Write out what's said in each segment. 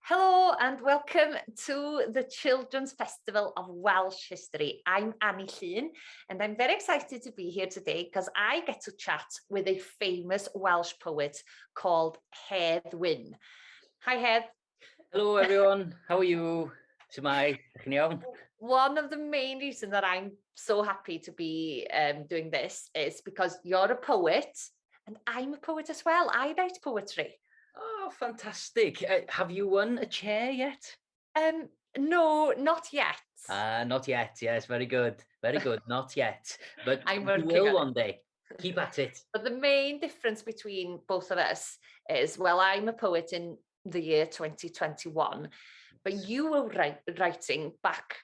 Hello and welcome to the Children's Festival of Welsh History. I'm Anni Llŷn and I'm very excited to be here today because I get to chat with a famous Welsh poet called Hedd Wyn. Hi Hedd. Hello everyone, how are you? Shwmae, chi'n iawn? One of the main reasons that I'm so happy to be doing this is because you're a poet and I'm a poet as well. I write poetry. Oh, fantastic. Have you won a chair yet? No, not yet. Not yet. Yes, very good. Very good. Not yet. But I'm you working will on it. one day. Keep at it. But the main difference between both of us is, well, I'm a poet in the year 2021, but you were writing back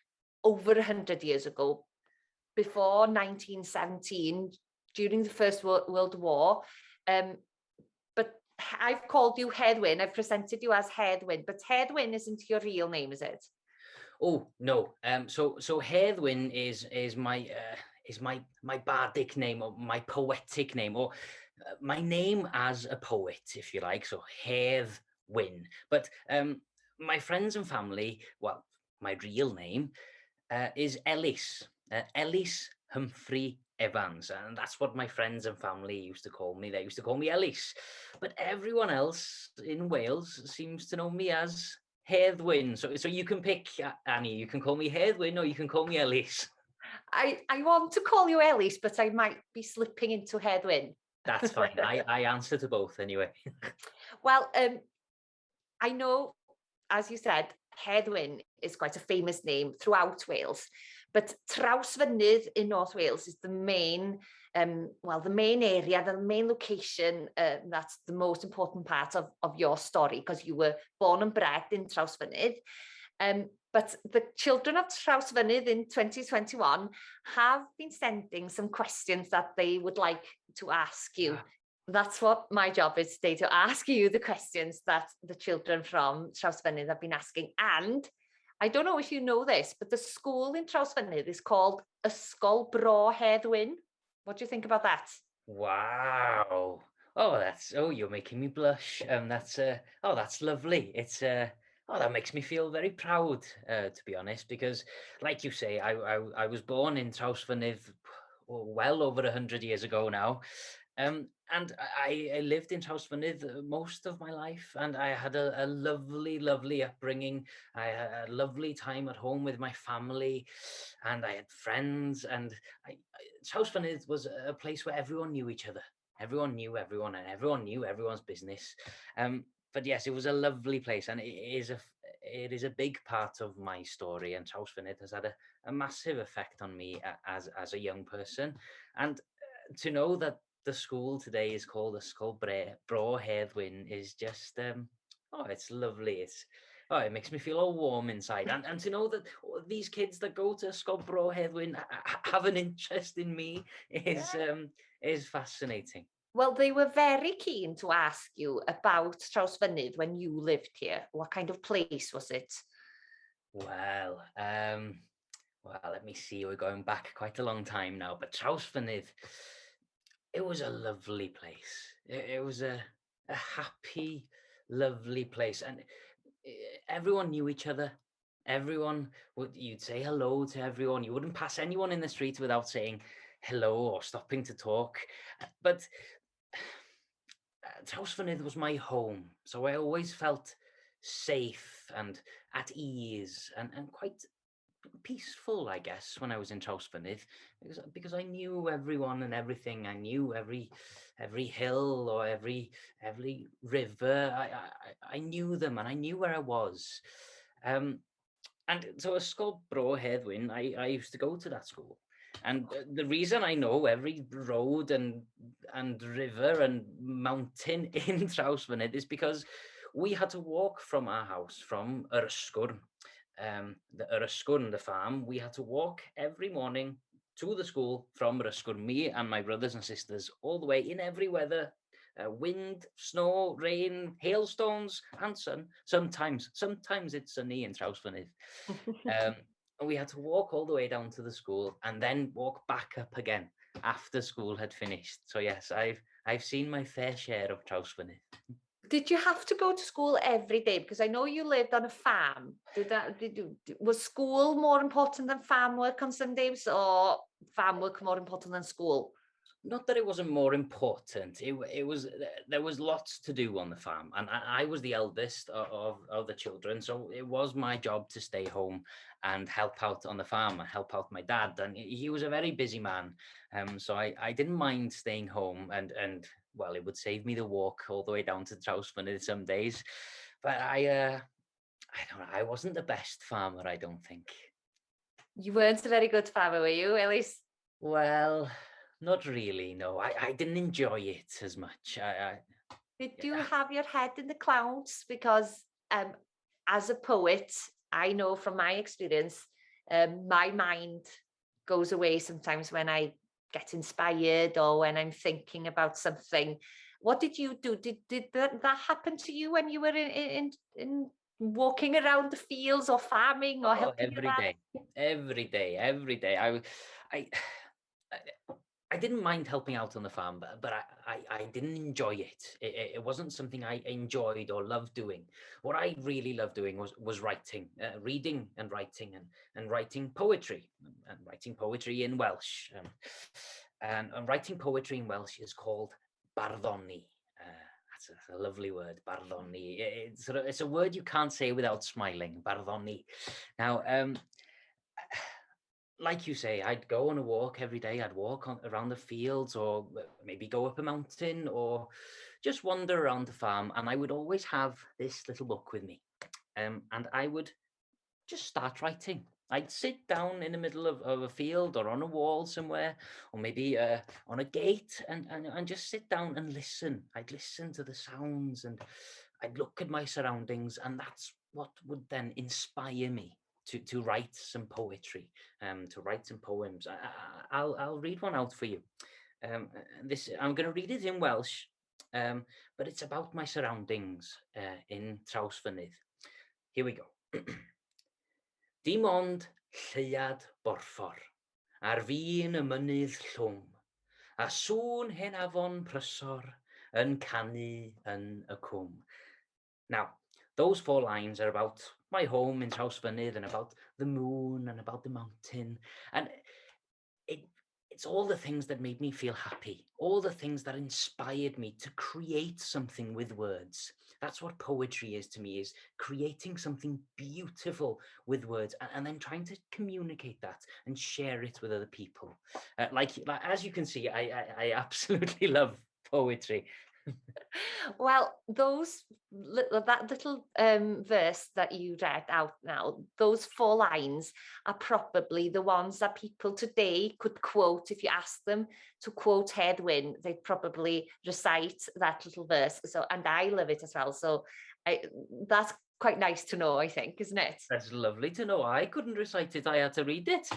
over 100 years ago, before 1917, during the First World War. But I've called you Hedd Wyn. I've presented you as Hedd Wyn, but Hedd Wyn isn't your real name, is it? Oh no. So Hedd Wyn is my bardic name, or my poetic name, or my name as a poet, if you like. So Hedd Wyn. But my friends and family, well, my real name is Ellis. Ellis Humphrey Evans, and that's what my friends and family used to call me. They used to call me Ellis, but everyone else in Wales seems to know me as Hedd Wyn. So you can pick, Annie. You can call me Hedd Wyn, or you can call me Ellis. I want to call you Ellis, but I might be slipping into Hedd Wyn. That's fine. I answer to both anyway. Well, I know, as you said, Hedd Wyn is quite a famous name throughout Wales, but Trawsfynydd in North Wales is the main, the main area, the main location. That's the most important part of your story, because you were born and bred in Trawsfynydd. But the children of Trawsfynydd in 2021 have been sending some questions that they would like to ask you. Yeah. That's what my job is today, to ask you the questions that the children from Trawsfynydd have been asking. And I don't know if you know this, but the school in Trawsfynydd is called Ysgol Bro Hedd Wyn. What do you think about that? Wow. You're making me blush. That's lovely. That makes me feel very proud, to be honest, because like you say, I was born in Trawsfynydd well over 100 years ago now. And I lived in Trawsfynydd most of my life, and I had a lovely upbringing. I had a lovely time at home with my family, and I had friends. And Trawsfynydd was a place where everyone knew each other. Everyone knew everyone, and everyone knew everyone's business. But yes, it was a lovely place, and it is a big part of my story. And Trawsfynydd has had a massive effect on me as a young person, and to know that the school today is called Ysgol Bro Hedd Wyn is just it's lovely. It makes me feel all warm inside, and to know that these kids that go to Ysgol Bro Hedd Wyn have an interest in me is fascinating. Well, they were very keen to ask you about Trawsfynydd when you lived here. What kind of place was it? Well, let me see. We're going back quite a long time now, but Trawsfynydd, it was a lovely place. It was a happy, lovely place, and everyone knew each other. You'd say hello to everyone. You wouldn't pass anyone in the street without saying hello or stopping to talk. But Trawsfynydd was my home, so I always felt safe and at ease and quite peaceful, I guess, when I was in Trawsfynydd, because I knew everyone and everything. I knew every hill or every river. I knew them, and I knew where I was. And so Ysgol Bro Hedd Wyn, I used to go to that school. And the reason I know every road and river and mountain in Trawsfynydd is because we had to walk from our house, from yr ysgwrn, yr ysgwrn, the farm. We had to walk every morning to the school from yr ysgwrn, me and my brothers and sisters, all the way in every weather. Wind, snow, rain, hailstones, and sun. Sometimes it's sunny in Trawsfynydd. And we had to walk all the way down to the school and then walk back up again after school had finished. So yes, I've seen my fair share of Trawsfynydd. Did you have to go to school every day? Because I know you lived on a farm. Was school more important than farm work on some days, or farm work more important than school? Not that it wasn't more important. It was, there was lots to do on the farm, and I was the eldest of the children, so it was my job to stay home and help out on the farm and help out my dad. And he was a very busy man, so I didn't mind staying home, and well, it would save me the walk all the way down to Trawsfynydd some days. But I don't know. I wasn't the best farmer, I don't think. You weren't a very good farmer, were you, Elise? Well, not really. No, I didn't enjoy it as much. Did Yeah. you have your head in the clouds? Because as a poet, I know from my experience, my mind goes away sometimes when I get inspired or when I'm thinking about something. What did you do? Did that happen to you when you were in walking around the fields or farming or helping your Every dad? day, every day, every day. I, I didn't mind helping out on the farm, but I didn't enjoy it. It wasn't something I enjoyed or loved doing. What I really loved doing was writing, reading and writing poetry, and writing poetry in Welsh. And writing poetry in Welsh is called barddoni. That's a lovely word, barddoni. It's a word you can't say without smiling, barddoni. Now, like you say, I'd go on a walk every day. I'd walk around the fields, or maybe go up a mountain, or just wander around the farm. And I would always have this little book with me. And I would just start writing. I'd sit down in the middle of a field or on a wall somewhere, or maybe on a gate, and just sit down and listen. I'd listen to the sounds, and I'd look at my surroundings, and that's what would then inspire me to write some poetry, to write some poems. I'll read one out for you. This, I'm going to read it in Welsh, but it's about my surroundings in Trawsfynydd. Here we go. Dim ond lleuad borffor, ar fin y mynydd llwm, a sŵn hen afon prysor yn canu yn y cwm. Now, those 4 lines are about my home in Trawsfynydd, and about the moon, and about the mountain. And it's all the things that made me feel happy, all the things that inspired me to create something with words. That's what poetry is to me, is creating something beautiful with words, and then trying to communicate that and share it with other people. Like as you can see, I absolutely love poetry. Well, that little verse that you read out now, those 4 lines are probably the ones that people today could quote. If you ask them to quote Hedd Wyn, they'd probably recite that little verse. So, and I love it as well. So that's quite nice to know, I think, isn't it? That's lovely to know. I couldn't recite it. I had to read it.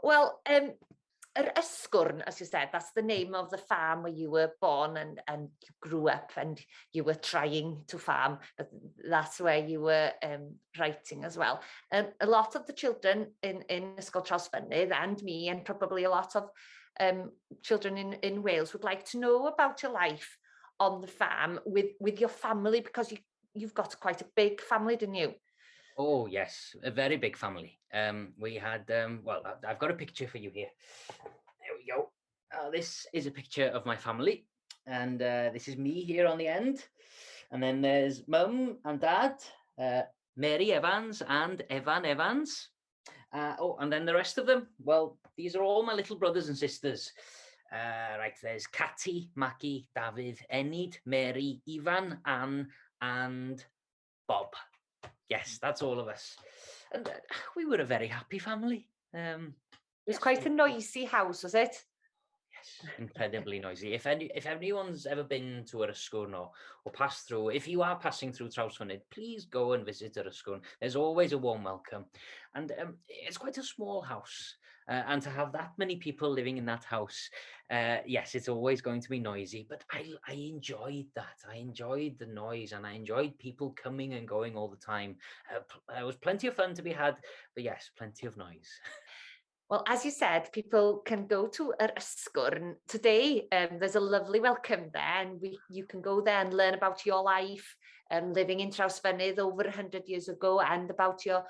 Well, Ysgwrn, as you said, that's the name of the farm where you were born and you grew up and you were trying to farm, but that's where you were writing as well. A lot of the children in Ysgol Trawsfynydd, and me, and probably a lot of children in Wales would like to know about your life on the farm with your family, because you've got quite a big family, didn't you? Oh, yes, a very big family. We had, well, I've got a picture for you here. There we go. This is a picture of my family, and this is me here on the end. And then there's Mum and Dad, Mary Evans and Evan Evans. And then the rest of them, well, these are all my little brothers and sisters. Right, there's Catty, Mackie, David, Enid, Mary, Ivan, Anne, and Bob. Yes, that's all of us. And we were a very happy family. It was quite a noisy house, was it? Yes, incredibly noisy. If anyone's ever been to Ysgwrn or passed through, if you are passing through Trawsfynydd, please go and visit Ysgwrn. There's always a warm welcome. And it's quite a small house. And to have that many people living in that house, yes, it's always going to be noisy, but I enjoyed that. I enjoyed the noise, and I enjoyed people coming and going all the time. There was plenty of fun to be had, but yes, plenty of noise. Well, as you said, people can go to Yr Ysgwrn today. There's a lovely welcome there, and you can go there and learn about your life, living in Trawsfynydd over 100 years ago, and about your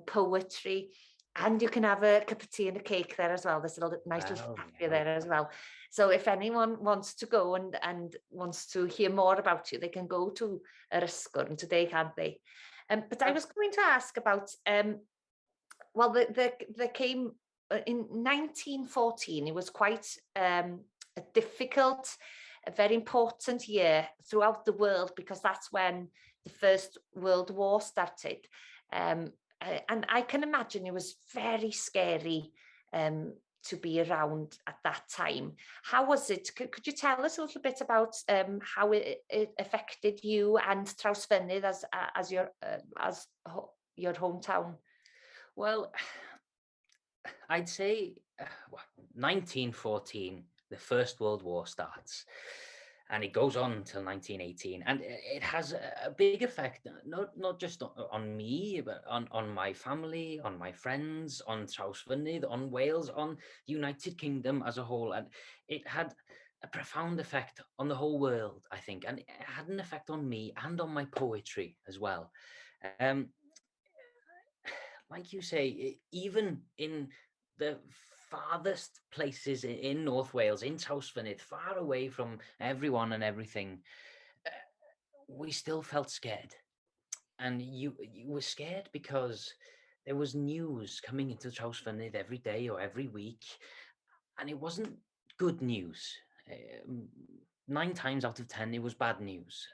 poetry. And you can have a cup of tea and a cake there as well. There's a nice little cafe there as well. So if anyone wants to go and wants to hear more about you, they can go to Yr Ysgwrn today, can't they? But I was going to ask about, well, there came in 1914. It was quite a difficult, a very important year throughout the world, because that's when the First World War started. And I can imagine it was very scary to be around at that time. How was it? Could you tell us a little bit about how it affected you and Trawsfynydd as your hometown? Well, I'd say 1914, the First World War starts, and it goes on until 1918, and it has a big effect, not just on me, but on my family, on my friends, on Trawsfynydd, on Wales, on the United Kingdom as a whole, and it had a profound effect on the whole world, I think, and it had an effect on me and on my poetry as well. Like you say, even in the farthest places in North Wales, in Trawsfynydd, far away from everyone and everything, we still felt scared. And you were scared because there was news coming into Trawsfynydd every day or every week, and it wasn't good news. 9 times out of 10, it was bad news.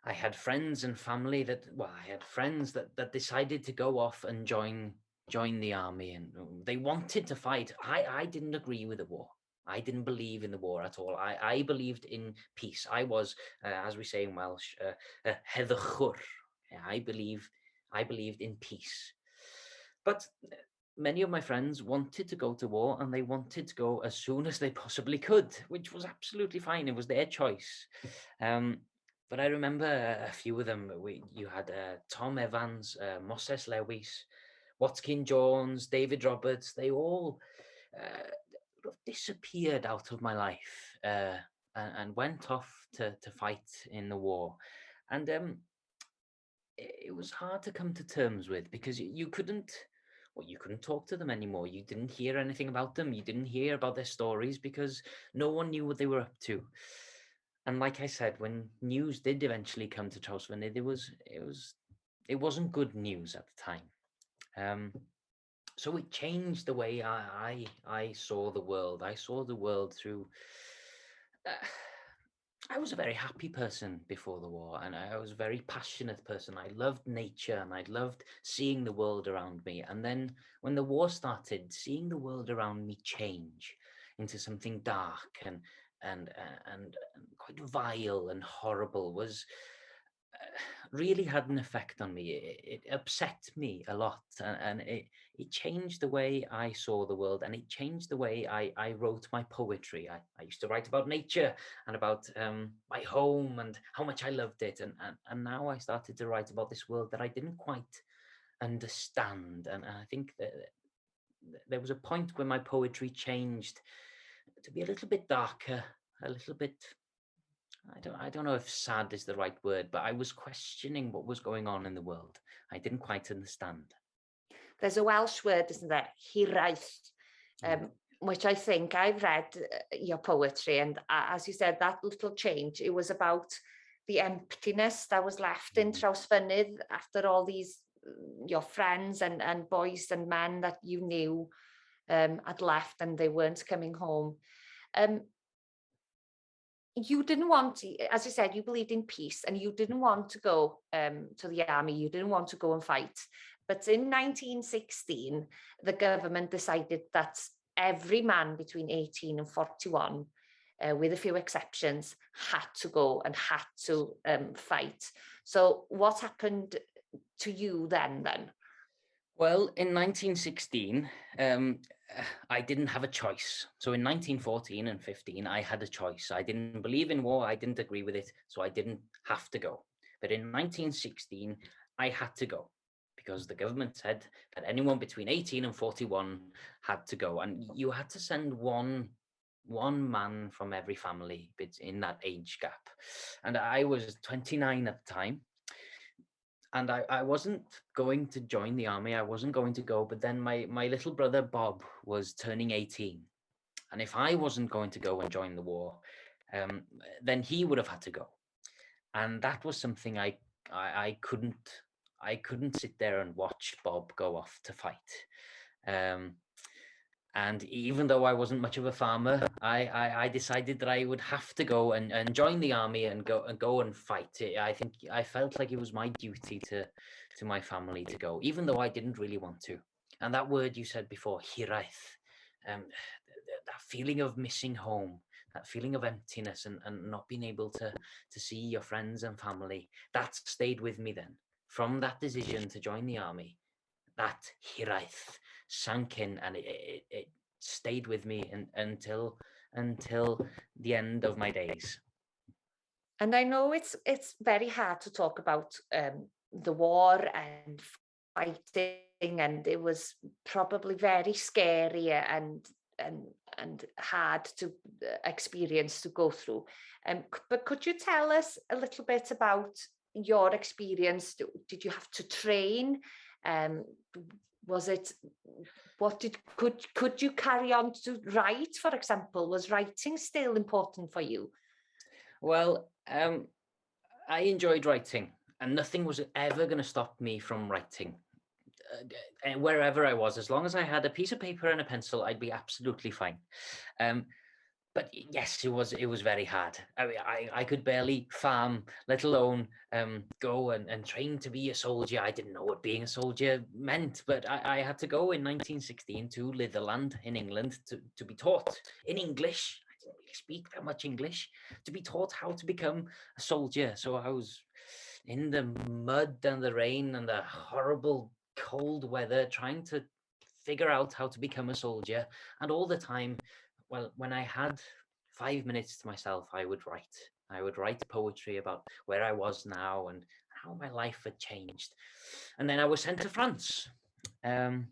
I had friends and family I had friends that decided to go off and join the army, and they wanted to fight. I didn't agree with the war. I didn't believe in the war at all. I believed in peace. I was, as we say in Welsh, Hedd Wyn. I believed in peace. But many of my friends wanted to go to war, and they wanted to go as soon as they possibly could, which was absolutely fine. It was their choice. But I remember a few of them. You had Tom Evans, Moses Lewis, Watkin Jones, David Roberts. They all disappeared out of my life and went off to fight in the war. And it was hard to come to terms with, because you couldn't talk to them anymore. You didn't hear anything about them. You didn't hear about their stories because no one knew what they were up to. And like I said, when news did eventually come to Trawsfynydd, it wasn't good news at the time. So it changed the way I saw the world. I saw the world through. I was a very happy person before the war, and I was a very passionate person. I loved nature, and I loved seeing the world around me. And then when the war started, seeing the world around me change into something dark and quite vile and horrible was really had an effect on me. It upset me a lot, and it changed the way I saw the world, and it changed the way I wrote my poetry. I used to write about nature and about my home and how much I loved it, and now I started to write about this world that I didn't quite understand. And I think that there was a point where my poetry changed to be a little bit darker, a little bit, I don't know if sad is the right word, but I was questioning what was going on in the world. I didn't quite understand. There's a Welsh word, isn't there? Hiraeth, which I think I've read your poetry. And as you said, that little change, it was about the emptiness that was left in Trawsfynydd after all these, your friends and boys and men that you knew had left and they weren't coming home. You didn't want to, as you said, you believed in peace, and you didn't want to go to the army. You didn't want to go and fight. But in 1916, the government decided that every man between 18 and 41, with a few exceptions, had to go and had to fight. So what happened to you then? Well, in 1916, I didn't have a choice. So in 1914 and 15, I had a choice. I didn't believe in war. I didn't agree with it. So I didn't have to go. But in 1916, I had to go because the government said that anyone between 18 and 41 had to go, and you had to send one man from every family in that age gap. And I was 29 at the time, and I wasn't going to join the army. I wasn't going to go, but then my little brother Bob was turning 18, and if I wasn't going to go and join the war, then he would have had to go. And that was something I couldn't sit there and watch Bob go off to fight. And even though I wasn't much of a farmer, I decided that I would have to go and join the army and go and fight. I think I felt like it was my duty to my family to go, even though I didn't really want to. And that word you said before, hiraeth, that feeling of missing home, that feeling of emptiness and not being able to see your friends and family, that stayed with me then. From that decision to join the army, that hiraeth sank in, and it stayed with me until the end of my days. And I know it's very hard to talk about the war and fighting, and it was probably very scary and hard to experience to go through. But could you tell us a little bit about your experience? Did you have to train? Was it could you carry on to write, for example? Was writing still important for you? Well, I enjoyed writing, and nothing was ever going to stop me from writing. Wherever I was, as long as I had a piece of paper and a pencil, I'd be absolutely fine. But yes, it was very hard. I mean, I could barely farm, let alone go and train to be a soldier. I didn't know what being a soldier meant, but I had to go in 1916 to Litherland in England to be taught in English. I didn't really speak that much English, to be taught how to become a soldier. So I was in the mud and the rain and the horrible cold weather trying to figure out how to become a soldier. And all the time, well, when I had 5 minutes to myself, I would write poetry about where I was now and how my life had changed. And then I was sent to France. And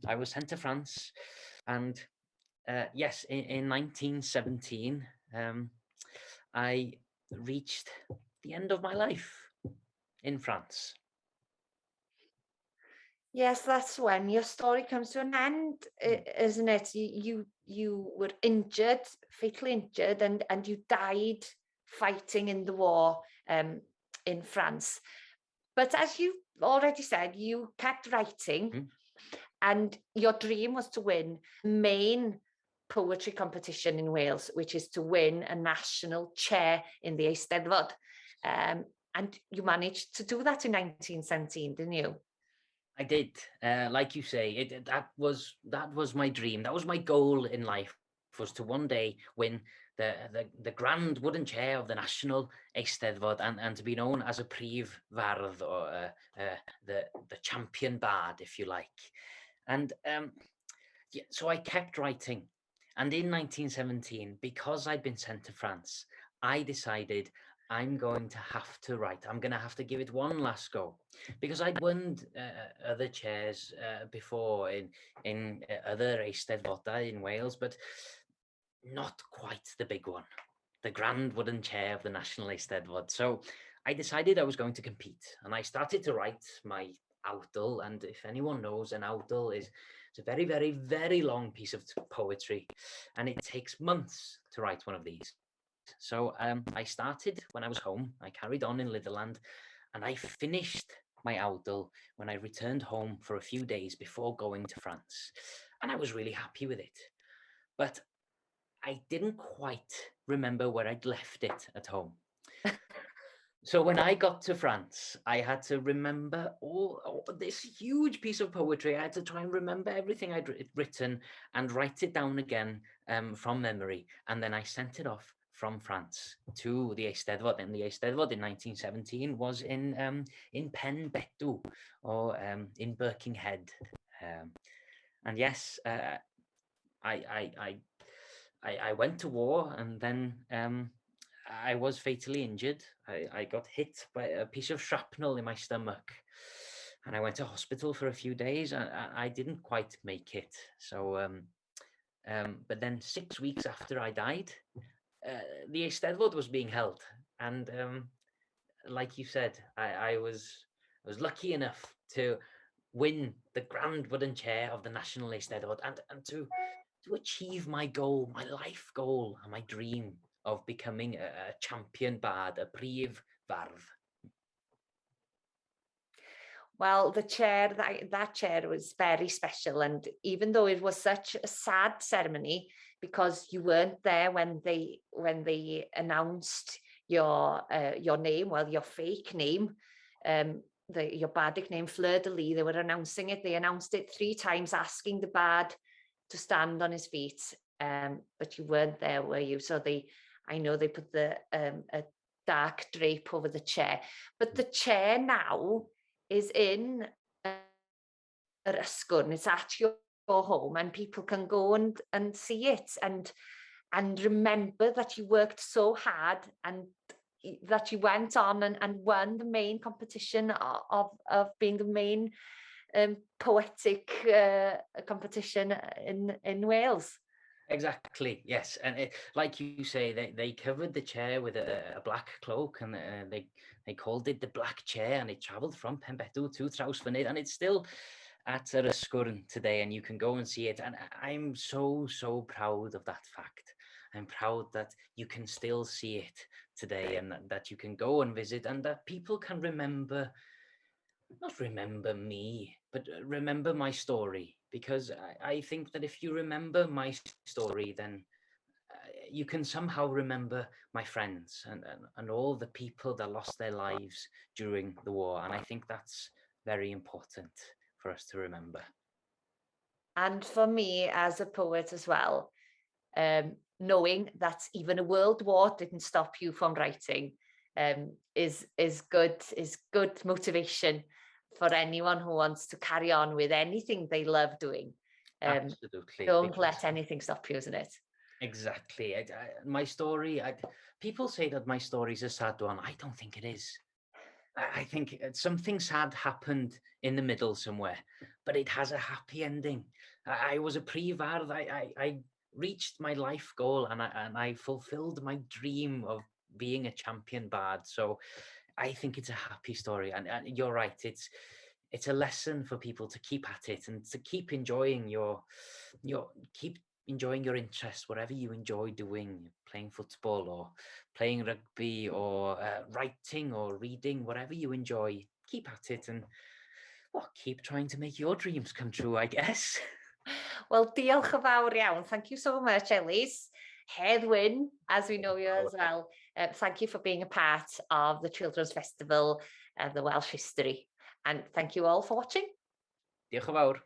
yes, in 1917, I reached the end of my life in France. Yes, that's when your story comes to an end, isn't it? You were injured, fatally injured, and you died fighting in the war in France. But as you already said, you kept writing, and your dream was to win the main poetry competition in Wales, which is to win a national chair in the Eisteddfod. And you managed to do that in 1917, didn't you? I did. Like you say, that was my dream. That was my goal in life, was to one day win the grand wooden chair of the National Eisteddfod and to be known as a Prif Bardd, or the champion bard, if you like. And yeah, so I kept writing. And in 1917, because I'd been sent to France, I decided I'm going to have to write. I'm going to have to give it one last go, because I'd won other chairs before in other Eisteddfodau in Wales, but not quite the big one, the grand wooden chair of the National Eisteddfod. So I decided I was going to compete, and I started to write my awdl. And if anyone knows, an awdl is it's a very, very, very long piece of poetry, and it takes months to write one of these. So I started when I was home. I carried on in Litherland, and I finished my awdl when I returned home for a few days before going to France. And I was really happy with it. But I didn't quite remember where I'd left it at home. So when I got to France, I had to remember all this huge piece of poetry. I had to try and remember everything I'd written and write it down again from memory. And then I sent it off from France to the Eisteddfod. And the Eisteddfod in 1917 was in Pen Betw, or in Birkenhead. And yes, I went to war, and then I was fatally injured. I got hit by a piece of shrapnel in my stomach. and I went to hospital for a few days, and I didn't quite make it. So, but then 6 weeks after I died, the Eisteddfod was being held, and like you said, I was lucky enough to win the grand wooden chair of the National Eisteddfod, and to achieve my goal, my life goal, and my dream of becoming a champion bard, a prif bardd. Well, the chair, that chair was very special. And even though it was such a sad ceremony, because you weren't there when they announced your name, well, your fake name, your bardic name, Fleur de Lis, they were announcing it. They announced it 3 times, asking the bard to stand on his feet. But you weren't there, were you? So I know they put a dark drape over the chair. But the chair now is in Yr Ysgwrn. It's at your home, and people can go and see it and remember that you worked so hard, and that you went on and won the main competition of being the main poetic competition in Wales. Exactly, yes. And like you say, they covered the chair with a black cloak, and they called it the Black Chair, and it travelled from Penbedw to Trawsfynydd, and it's still at Yr Ysgwrn today, and you can go and see it. And I'm so proud of that fact. I'm proud that you can still see it today, and that you can go and visit, and that people can not remember me, but remember my story, because I think that if you remember my story, then you can somehow remember my friends and all the people that lost their lives during the war. And I think that's very important for us to remember. And for me as a poet as well, knowing that even a world war didn't stop you from writing is good motivation for anyone who wants to carry on with anything they love doing. Absolutely. Don't let anything stop you, isn't it? Exactly. My story, people say that my story is a sad one. I don't think it is. I think something sad happened in the middle somewhere, but it has a happy ending. I was a prif-bardd. I reached my life goal, and I fulfilled my dream of being a champion bard. So I think it's a happy story, and you're right. It's a lesson for people to keep at it, and to keep enjoying your interest, whatever you enjoy doing, playing football or playing rugby or writing or reading, whatever you enjoy, keep at it, and keep trying to make your dreams come true, I guess. Well, diolch yn fawr iawn. Thank you so much, Ellis. Hedd Wyn, as we know you as well. Thank you for being a part of the Children's Festival of the Welsh History. And thank you all for watching. Diolch yn fawr.